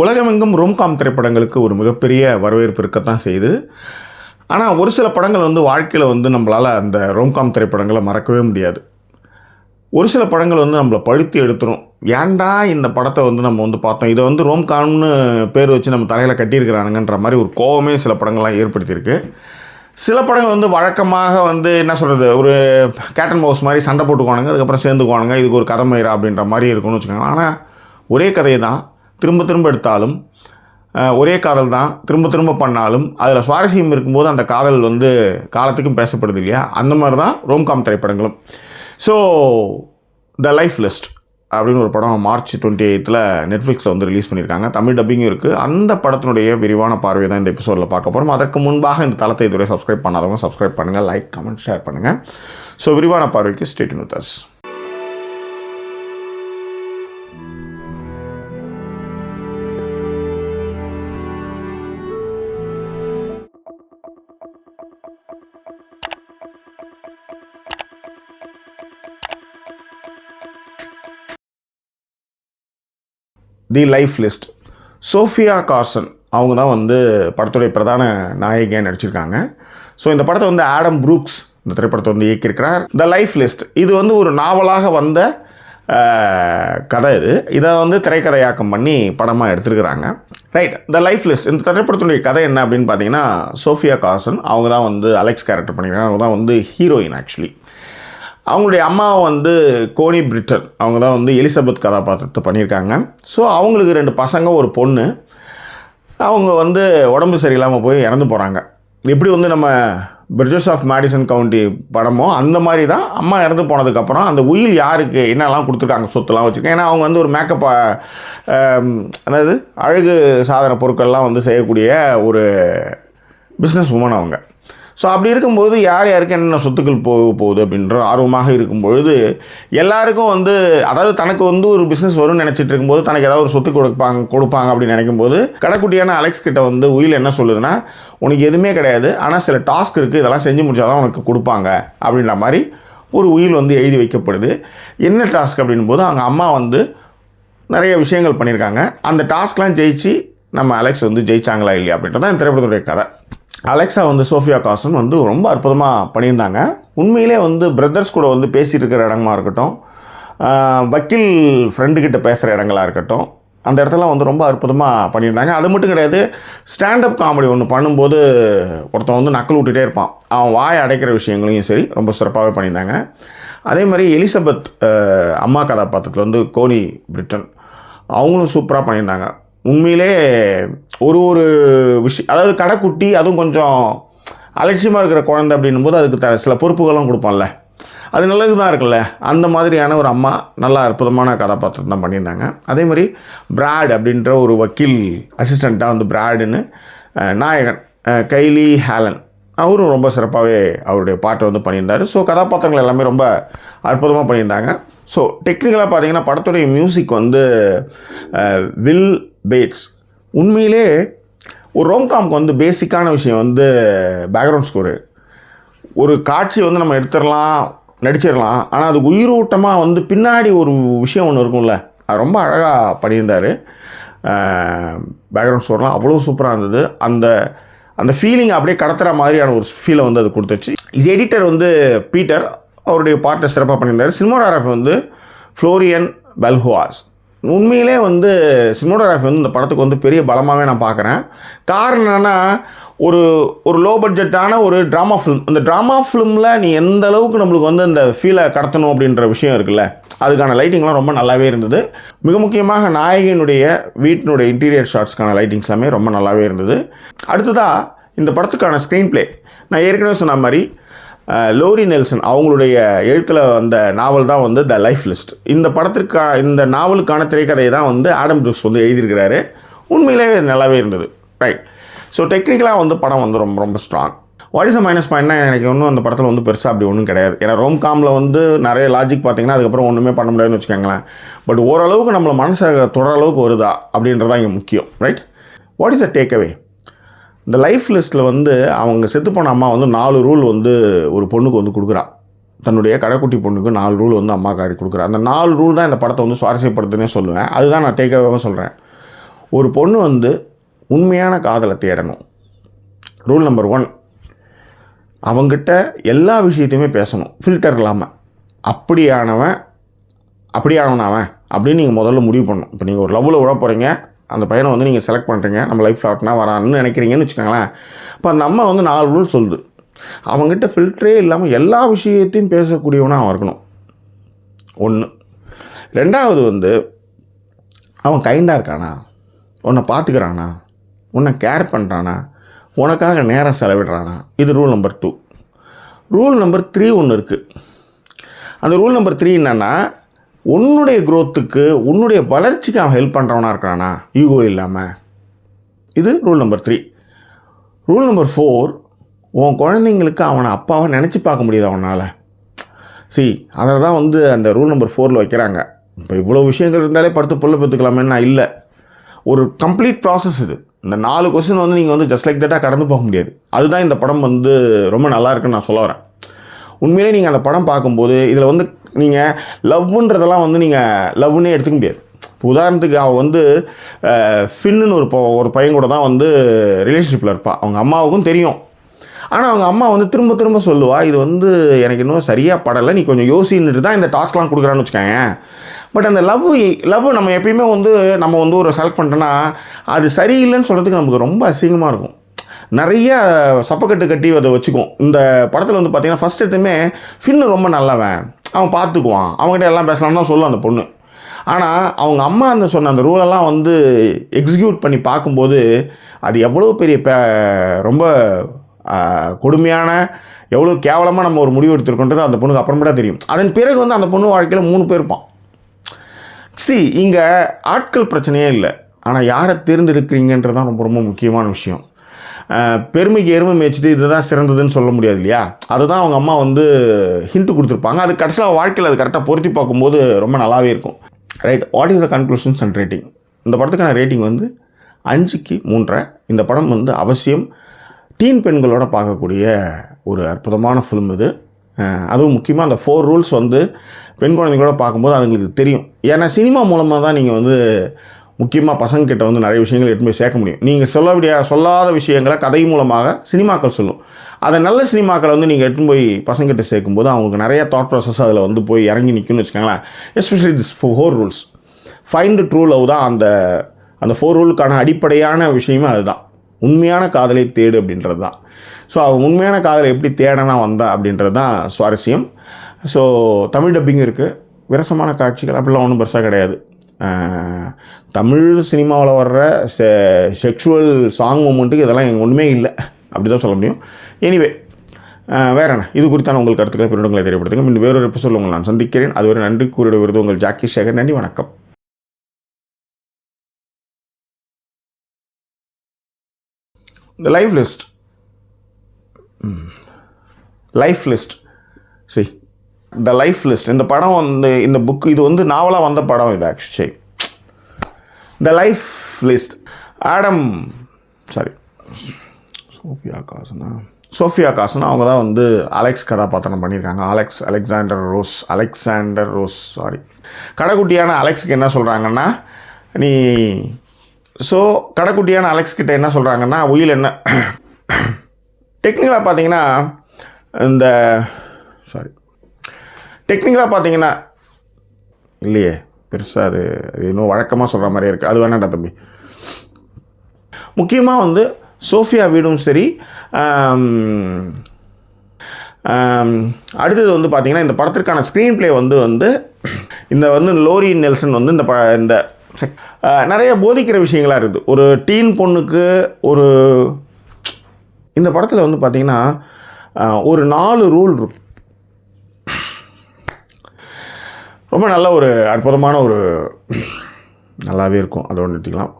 உலகமெங்கும் ரோம்காம் திரைப்படங்களுக்கு ஒரு மிகப்பெரிய வரவேற்பு இருக்கத்தான் செய்யுது. ஆனால் ஒரு சில படங்கள் வாழ்க்கையில் நம்மளால் அந்த ரோம்காம் திரைப்படங்களை மறக்கவே முடியாது. ஒரு சில படங்கள் நம்மளை படுத்தி எடுத்துரும். ஏன்டா இந்த படத்தை நம்ம பார்த்தோம், இதை ரோம்காம்னு பேர் வச்சு நம்ம தலையில் கட்டியிருக்கிறானுங்கன்ற மாதிரி ஒரு கோவமே சில படங்கள்லாம் ஏற்படுத்தியிருக்கு. சில படங்கள் வழக்கமாக என்ன சொல்கிறது, ஒரு கேட் அண்ட் மவுஸ் மாதிரி சண்டை போட்டுக்குவானுங்க, அதுக்கப்புறம் சேர்ந்துக்குவானுங்க, இதுக்கு ஒரு கதை மயிரா அப்படின்ற மாதிரி இருக்கும்னு வச்சுக்கோங்க. ஆனால் ஒரே கதையை தான் திரும்ப திரும்ப எடுத்தாலும், ஒரே காதல் தான் திரும்ப திரும்ப பண்ணாலும் அதில் சுவாரஸ்யம் இருக்கும்போது அந்த காதல் காலத்துக்கும் பேசப்படுது இல்லையா? அந்த மாதிரி தான் ரோம்காம் திரைப்படங்களும். ஸோ த லைஃப் லிஸ்ட் அப்படின்னு ஒரு படம் மார்ச் 28 நெட்ஃப்ளிக்ஸில் ரிலீஸ் பண்ணியிருக்காங்க. தமிழ் டப்பிங்கும் இருக்குது. அந்த படத்தினுடைய விரிவான பார்வை தான் இந்த எபிசோடில் பார்க்க போகிறோம். அதற்கு முன்பாக இந்த தளத்தை இதுவரை சப்ஸ்கிரைப் பண்ணாதவங்க சப்ஸ்கிரைப் பண்ணுங்கள், லைக், கமெண்ட், ஷேர் பண்ணுங்கள். ஸோ விரிவான பார்வைக்கு stay tuned with us. The life list. Sofia Carson அவங்க தான் படத்துடைய பிரதான நாயகியாக நடிச்சிருக்காங்க. ஸோ இந்த படத்தை ஆடம் ப்ரூக்ஸ் இந்த திரைப்படத்தை இயக்கியிருக்கிறார். த லைஃப் லிஸ்ட் இது ஒரு நாவலாக வந்த கதை. இதை திரைக்கதையாக்கம் பண்ணி படமாக எடுத்துருக்கிறாங்க. ரைட். த லைஃப் லிஸ்ட் இந்த திரைப்படத்தினுடைய கதை என்ன அப்படின்னு பார்த்தீங்கன்னா, சோஃபியா கார்சன் அவங்க தான் அலெக்ஸ் கேரக்டர் பண்ணியிருக்காங்க. அவங்க தான் ஹீரோயின். ஆக்சுவலி அவங்களுடைய அம்மாவை கோனி பிரிட்டன் அவங்க தான் எலிசபெத் கதாபாத்திரத்தை பண்ணியிருக்காங்க. ஸோ அவங்களுக்கு 2 பசங்க, ஒரு பொண்ணு. அவங்க உடம்பு சரியில்லாமல் போய் இறந்து போகிறாங்க. எப்படி நம்ம பிரிட்ஜஸ் ஆஃப் மேடிசன் கவுண்டி படமோ அந்த மாதிரி தான் அம்மா இறந்து போனதுக்கப்புறம் அந்த உயில் யாருக்கு என்னெல்லாம் கொடுத்துருக்காங்க, சொத்துலாம் வச்சுருக்கேன். ஏன்னா அவங்க ஒரு மேக்கப், அதாவது அழகு சாதன பொருட்கள்லாம் செய்யக்கூடிய ஒரு பிஸ்னஸ் உமன் அவங்க. ஸோ அப்படி இருக்கும்போது யார் யாருக்கு என்னென்ன சொத்துக்கள் போகுது அப்படின்ற ஆர்வமாக இருக்கும்பொழுது எல்லாருக்கும் அதாவது தனக்கு ஒரு பிஸ்னஸ் வரும்னு நினச்சிட்டு இருக்கும்போது தனக்கு ஏதாவது ஒரு சொத்து கொடுப்பாங்க அப்படின்னு நினைக்கும்போது கடைக்குட்டியான அலெக்ஸ் கிட்ட உயில் என்ன சொல்லுதுன்னா, உனக்கு எதுவுமே கிடையாது, ஆனால் சில டாஸ்க் இருக்குது, இதெல்லாம் செஞ்சு முடிச்சாதான் உனக்கு கொடுப்பாங்க அப்படின்ற மாதிரி ஒரு உயில் எழுதி வைக்கப்படுது. என்ன டாஸ்க் அப்படின் போது அவங்க அம்மா நிறைய விஷயங்கள் பண்ணியிருக்காங்க. அந்த டாஸ்க்லாம் ஜெயிச்சு நம்ம அலெக்ஸ் ஜெயிச்சாங்களா இல்லையா அப்படின்றது தான் திரைப்படத்துடைய கதை. அலெக்ஸா சோஃபியா கார்சன் ரொம்ப அற்புதமாக பண்ணியிருந்தாங்க. உண்மையிலே பிரதர்ஸ் கூட பேசிகிட்டு இருக்கிற இடமா இருக்கட்டும், வக்கீல் ஃப்ரெண்டுக்கிட்ட பேசுகிற இடங்களாக இருக்கட்டும், அந்த இடத்துல ரொம்ப அற்புதமாக பண்ணியிருந்தாங்க. அது மட்டும் கிடையாது, ஸ்டாண்டப் காமெடி ஒன்று பண்ணும்போது ஒருத்தன் நக்கல் விட்டுட்டே இருப்பான், அவன் வாய் அடைக்கிற விஷயங்களையும் சரி ரொம்ப சிறப்பாகவே பண்ணியிருந்தாங்க. அதே மாதிரி எலிசபெத் அம்மா கதாபாத்திரத்தில் கோனி பிரிட்டன் அவங்களும் சூப்பராக பண்ணியிருந்தாங்க. உண்மையிலே ஒரு விஷயம், அதாவது கடைக்குட்டி, அதுவும் கொஞ்சம் அலட்சியமாக இருக்கிற குழந்தை அப்படின்னும் போது அதுக்கு சில பொறுப்புகளும் கொடுப்போம்ல, அது நல்லது தான் இருக்குல்ல. அந்த மாதிரியான ஒரு அம்மா நல்லா அற்புதமான கதாபாத்திரம் தான் பண்ணியிருந்தாங்க. அதே மாதிரி பிராட் அப்படின்ற ஒரு வக்கீல் அசிஸ்டண்ட்டாக பிராடுன்னு நாயகன் கைலி ஹேலன் அவரும் ரொம்ப சிறப்பாகவே அவருடைய பாட்டை பண்ணியிருந்தார். ஸோ கதாபாத்திரங்கள் எல்லாமே ரொம்ப அற்புதமாக பண்ணியிருந்தாங்க. ஸோ டெக்னிக்கலாக பார்த்தீங்கன்னா படத்துடைய மியூசிக் வில் பேட்ஸ். உண்மையிலே ஒரு ரோம்காம்க்கு பேசிக்கான விஷயம் பேக்ரவுண்ட் ஸ்கோரு. ஒரு காட்சி நம்ம எடுத்துடலாம், நடிச்சிடலாம், ஆனால் அது உயிரோட்டமாக பின்னாடி ஒரு விஷயம் ஒன்று இருக்கும்ல, அது ரொம்ப அழகாக பண்ணியிருந்தார். பேக்ரவுண்ட் ஸ்கோர்லாம் அவ்வளோ சூப்பராக இருந்தது. அந்த ஃபீலிங் அப்படியே கடத்துகிற மாதிரியான ஒரு ஃபீலை அது கொடுத்துச்சு. எடிட்டர் பீட்டர் அவருடைய பாட்டை சிறப்பாக பண்ணியிருந்தார். Cinematography Florian Ballhaus. உண்மையிலே சினிமோகிராஃபி இந்த படத்துக்கு பெரிய பலமாகவே நான் பார்க்குறேன். காரணம் என்னென்னா, ஒரு லோ பட்ஜெட்டான ஒரு ட்ராமா ஃபிலிம். இந்த ட்ராமா ஃபிலிமில் நீ எந்த அளவுக்கு நம்மளுக்கு இந்த ஃபீலை கடத்தணும் அப்படின்ற விஷயம் இருக்குல்ல, அதுக்கான லைட்டிங்லாம் ரொம்ப நல்லாவே இருந்தது. மிக முக்கியமாக நாயகியினுடைய வீட்டினுடைய இன்டீரியர் ஷாட்ஸ்க்கான லைட்டிங்ஸ் எல்லாமே ரொம்ப நல்லாவே இருந்தது. அடுத்ததாக இந்த படத்துக்கான ஸ்க்ரீன் பிளே, நான் ஏற்கனவே சொன்ன மாதிரி லோரி நெல்சன் அவங்களுடைய எழுத்தில் வந்த நாவல் தான் த லைஃப் லிஸ்ட். இந்த நாவலுக்கான திரைக்கதையை தான் ஆடம் ப்ரூக்ஸ் எழுதியிருக்கிறாரு. உண்மையிலே நல்லாவே இருந்தது. ரைட். ஸோ டெக்னிக்கலாக படம் ரொம்ப ரொம்ப strong. What is a minus பாயிண்ட்னா, எனக்கு அந்த படத்தில் பெருசாக அப்படி ஒன்றும் கிடையாது. ஏன்னா ரோம்காமில் நிறைய லாஜிக் பார்த்தீங்கன்னா அதுக்கப்புறம் ஒன்றுமே பண்ண முடியாதுன்னு வச்சுக்கோங்களேன். பட் ஓரளவுக்கு நம்மளை மனசை தொடர அளவுக்கு வருதா அப்படின்றதான் இங்கே முக்கியம். Right. What is a take away? இந்த லைஃப் லிஸ்ட்டில் அவங்க செத்துப்போன அம்மா 4 ரூல் ஒரு பொண்ணுக்கு கொடுக்குறா. தன்னுடைய கடைக்குட்டி பொண்ணுக்கு 4 ரூல் அம்மா காரி கொடுக்குறா. அந்த 4 ரூல் தான் இந்த படத்தை சுவாரஸ்யப்படுத்துன்னே சொல்லுவேன். அதுதான் நான் டேக் அவேவும் சொல்கிறேன். ஒரு பொண்ணு வந்து உண்மையான காதலை தேடணும். ரூல் நம்பர் 1, அவங்ககிட்ட எல்லா விஷயத்தையுமே பேசணும், ஃபில்டர் இல்லாமல். அப்படியானவன் அவன் அப்படின்னு நீங்கள் முதல்ல முடிவு பண்ணணும். இப்போ நீங்கள் ஒரு லவ்வில் விட போகிறீங்க, அந்த பையனை வந்து நீங்கள் செலக்ட் பண்ணுறீங்க, நம்ம லைஃப் பார்ட்னராக வரான்னு நினைக்கிறீங்கன்னு வச்சுக்கோங்களேன். இப்போ அந்த அம்மா வந்து 4 ரூல் சொல்லுது. அவங்ககிட்ட ஃபில்டரே இல்லாமல் எல்லா விஷயத்தையும் பேசக்கூடியவனாக அவன் இருக்கணும். 1. 2வது வந்து அவன் கைண்டாக இருக்கானா, உன்னை பார்த்துக்கிறானா, உன்னை கேர் பண்ணுறானா, உனக்காக நேரம் செலவிடுறானா. இது ரூல் நம்பர் 2. ரூல் நம்பர் 3 ஒன்று இருக்குது. அந்த ரூல் நம்பர் 3 என்னென்னா, உன்னுடைய க்ரோத்துக்கு, உன்னுடைய வளர்ச்சிக்கு அவன் ஹெல்ப் பண்ணுறவனா இருக்கிறானா, ஈகோ இல்லாமல். இது ரூல் நம்பர் 3. ரூல் நம்பர் 4, உன் குழந்தைங்களுக்கு அவனை அப்பாவை நினச்சி பார்க்க முடியுது அவனால். அதை தான் வந்து அந்த ரூல் நம்பர் 4ல் வைக்கிறாங்க. இப்போ இவ்வளோ விஷயங்கள் இருந்தாலே படுத்து புள்ள பெற்றுக்கலாமேன்னா இல்லை, ஒரு கம்ப்ளீட் ப்ராசஸ் இது. இந்த 4 கொஸ்டின் வந்து நீங்கள் வந்து ஜஸ்ட் லைக் தட்டாக கடந்து போக முடியாது. அதுதான் இந்த படம் வந்து ரொம்ப நல்லா இருக்குன்னு நான் சொல்ல வரேன். உண்மையிலே நீங்கள் அந்த படம் பார்க்கும்போது இதில் வந்து நீங்கள் லவ்ன்றதெல்லாம் வந்து நீங்கள் லவ்னே எடுத்துக்க முடியாது. உதாரணத்துக்கு அவள் வந்து ஃபின்னு ஒரு பையன் கூட தான் வந்து ரிலேஷன்ஷிப்பில் இருப்பாள். அவங்க அம்மாவுக்கும் தெரியும். ஆனால் அவங்க அம்மா வந்து திரும்ப திரும்ப சொல்லுவா, இது வந்து எனக்கு இன்னும் சரியாக படலை, நீ கொஞ்சம் யோசின்னுட்டு தான் இந்த டாஸ்க்லாம் கொடுக்குறான்னு வச்சுக்கோங்க. பட் அந்த லவ் நம்ம எப்பயுமே வந்து நம்ம வந்து ஒரு செலக்ட் பண்ணிட்டோன்னா அது சரியில்லைன்னு சொல்கிறதுக்கு நமக்கு ரொம்ப அசிங்கமாக இருக்கும். நிறைய சப்பக்கட்டு கட்டி அதை வச்சுக்கும். இந்த படத்தில் வந்து பார்த்திங்கன்னா ஃபஸ்ட் எடுத்துமே ஃபின்னு ரொம்ப நல்லவன், அவன் பார்த்துக்குவான், அவங்ககிட்ட எல்லாம் பேசலாம்னு தான் சொல்லும் அந்த பொண்ணு. ஆனால் அவங்க அம்மா அந்த சொன்ன அந்த ரூலெல்லாம் வந்து எக்ஸிக்யூட் பண்ணி பார்க்கும்போது அது எவ்வளோ பெரிய ரொம்ப கொடுமையான, எவ்வளோ கேவலமாக நம்ம ஒரு முடிவு எடுத்துருக்கோன்றது அந்த பொண்ணுக்கு அப்புறமேட்டா தெரியும். அதன் பிறகு வந்து அந்த பொண்ணு வாழ்க்கையில் 3 பேர் இருப்பான். இங்கே ஆட்கள் பிரச்சனையே இல்லை, ஆனால் யாரை தேர்ந்தெடுக்கிறீங்கன்றது தான் ரொம்ப ரொம்ப முக்கியமான விஷயம். பெருமைக்கு எருமை மேய்ச்சிட்டு இதுதான் சிறந்ததுன்னு சொல்ல முடியாது இல்லையா? அதுதான் அவங்க அம்மா வந்து ஹிண்ட்டு கொடுத்துருப்பாங்க. அது கடைசியில் வாழ்க்கையில் அது கரெக்டாக பொருத்தி பார்க்கும்போது ரொம்ப நல்லாவே இருக்கும். Right, what is the conclusions and rating? இந்த படத்துக்கான ரேட்டிங் வந்து 5க்கு 3.5. இந்த படம் வந்து அவசியம் டீன் பெண்களோட பார்க்கக்கூடிய ஒரு அற்புதமான ஃபிலிம் இது. அதுவும் முக்கியமாக அந்த 4 ரூல்ஸ் வந்து பெண் குழந்தைங்களோட பார்க்கும்போது அதுங்களுக்கு தெரியும். ஏன்னா சினிமா மூலமாக தான் நீங்கள் வந்து முக்கியமாக பசங்கக்கிட்ட வந்து நிறைய விஷயங்கள் எடுத்து போய் சேர்க்க முடியும். நீங்கள் சொல்லாத விஷயங்களை கதை மூலமாக சினிமாக்கள் சொல்லும். அதை நல்ல சினிமாக்களை வந்து நீங்கள் எடுத்து போய் பசங்கிட்ட சேர்க்கும்போது அவங்களுக்கு நிறைய தாட் ப்ராசஸ் அதில் வந்து போய் இறங்கி நிற்கும்னு வச்சுக்கோங்களேன். Especially this 4 rules. Find true love தான் அந்த 4 ரூலுக்கான அடிப்படையான விஷயமே அதுதான். உண்மையான காதலை தேடு அப்படின்றது தான். ஸோ அவன் உண்மையான காதலை எப்படி தேடனா வந்தா அப்படின்றது தான் சுவாரஸ்யம். ஸோ தமிழ் டப்பிங் இருக்குது, விரசமான காட்சிகள் அப்படிலாம் ஒன்றும் பெருசாக கிடையாது. தமிழ் சினிமாவில் வர்ற செக்ஷுவல் சாங் மூமெண்ட்டுக்கு இதெல்லாம் எங்கள் ஒன்றுமே இல்லை, அப்படி தான் சொல்ல முடியும். எனிவே வேற என்ன, இது குறித்தான உங்கள் கருத்துக்களை பின்னங்களை தெரியப்படுத்துங்க. இன்னும் வேறொரு எபிசோடில் உங்களை நான் சந்திக்கிறேன். அதுவரை நன்றி கூறிட வருது உங்கள் ஜாக்கி சேகர். நன்றி, வணக்கம். The life list. The life list. இந்த படம் வந்து இந்த புக் இது வந்து நாவலாக வந்த படம் இது actually. The life list. Sofia Carson அவங்க தான் வந்து அலெக்ஸ் கதாபாத்திரம் பண்ணியிருக்காங்க. அலெக்சாண்டர் ரோஸ் கடைக்குட்டியான அலெக்ஸுக்கு என்ன சொல்கிறாங்கன்னா, கடைக்குட்டியான அலெக்ஸ் கிட்ட என்ன சொல்கிறாங்கன்னா, உயில் என்ன டெக்னிக்கலாக பார்த்தீங்கன்னா இல்லையே பெருசாக அது இன்னும் வழக்கமாக சொல்கிற மாதிரியே இருக்குது. அது வேணாண்டா தம்பி. முக்கியமாக வந்து சோஃபியா வீடும் சரி. அடுத்தது வந்து பார்த்திங்கன்னா இந்த படத்திற்கான ஸ்க்ரீன் ப்ளே வந்து இந்த லோரி நெல்சன் வந்து இந்த நிறைய போதிக்கிற விஷயங்களாக இருக்குது. ஒரு டீன் பொண்ணுக்கு இந்த படத்தில் வந்து பார்த்திங்கன்னா ஒரு 4 ரூல் இருக்கும். ரொம்ப நல்ல ஒரு அற்புதமான நல்லாவே இருக்கும். அதோடு நிறுத்திக்கலாம்.